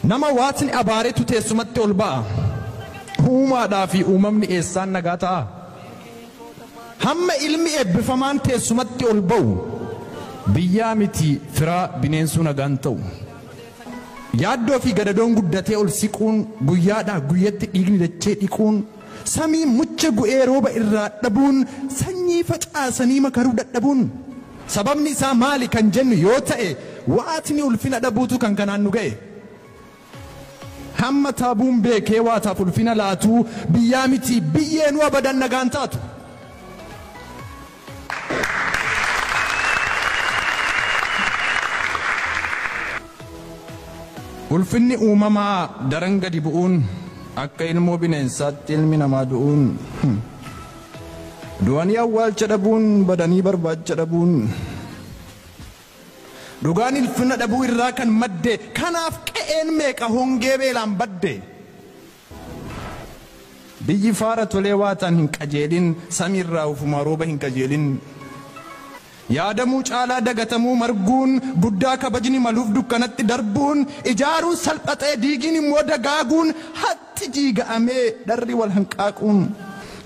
nama waatni abaaretu teessumatti ol ba'a. Uumaadhaa fi uumamni eessaan nagaa ta'a. Hamma ilmi eebbifamaan teessumatti ol ba'u biyyaa miti firaa bineensuu nagaan ta'u. Yaaddoo fi gadadoon guddatee ol siquun guyyaadhaa guyyatti dhiigni dachee dhiquun samii mucha gu'ee rooba irraa dhabuun sanyii facaasanii makaruu dadhabuun sababni isaa maali kan jennu yoo ta'e waatni ulfina dhabuutu kan kanaan nu ga'e. Hamma taabuun beekee waataaf ulfina laatu biyyaa miti biyyeenuu abadan nagaan taatu. Ulfinni uumamaa daran gadi bu'uun akka ilmoo bineensaatti ilmi namaa du'uun du'anii awwaalcha dhabuun badanii barbaacha dhabuun dhugaan ulfina dhabuu irraa kan madde kanaaf qe'een meeqa hongee beelaan badde. Biyyi faara tolee waataan hin qajeelin samiirraa ufuma rooba hin qajeelin. Yaadamuu caalaa dagatamuu marguun guddaa kabajni maluuf dukkanatti darbuun ijaaruun salphatee diigiin immoo dagaaguun hatti jiiga'amee dharri wal hanqaaquun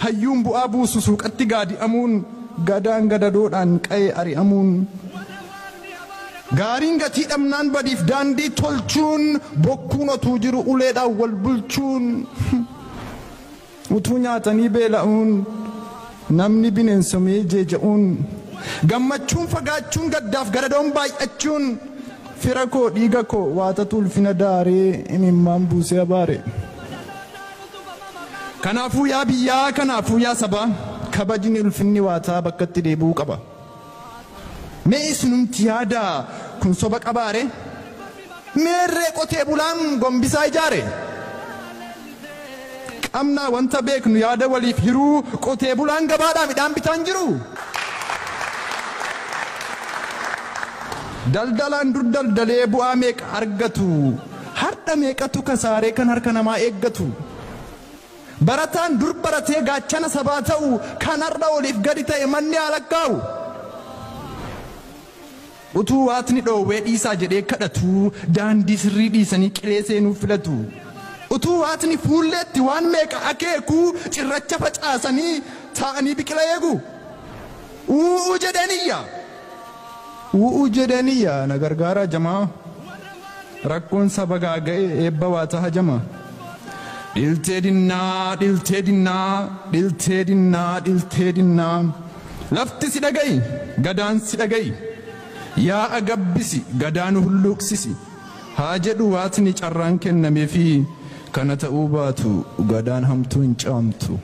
hayyuun bu'aa buusu suuqatti gaadi'amuun gadaan gadadoodhaan qa'ee ari'amuun gaariin gatii dhabnaan badiif daandii tolchuun bokkuun otuu jiru uleedhaan wal bulchuun utuu nyaatanii beela'uun namni bineensomee jeeja'uun gammachuun fagaachuun gaddaaf gadadoon baay'achuun fira koo dhiiga koo waatatu ulfina daaree imimmaan buusee abaare. Kanaafuu yaa biyyaa kanaafuu yaa sabaa kabajni ulfinni waataa bakkatti deebi'uu qaba. Mee isinumti yaada kun soba qabaare? Meerree qotee bulaan gombisaa ijaare? Qabnaa wanta beeknu yaada waliif hiruu qotee bulaan gabaadhaa midhaan bitaan jiru. Daldalaan dur daldalee bu'aa meeqa argatu har'a meeqatu kasaaree kan harka namaa eeggatu. Barataan dur baratee gaachana sabaa ta'u kan har'a oliif gadi ta'e manni halakkaa'u. Utuu waatni dhoowwee dhiisaa jedhee kadhatu daandii sirrii dhiisanii qilee seenuu filatu. Utuu waatni fuulleetti waan meeqa akeeku cirracha facaasanii taa'anii biqila eegu. U'uu jedhaniyya. U'uu jedhaniyya na gargaara jamaa. Rakkoon saba gaaga'e eebba waataa hajama. Dhiltee dinnaa dhiltee dinnaa dhiltee dinnaa dhiltee dinnaa lafti si dhaga'i gadaan si dhaga'i yaa agabbisi gadaan hulluuqsisi haa jedhu waatni carraan kennameefi kana ta'uu baatu gadaan hamtuu hin caamtu.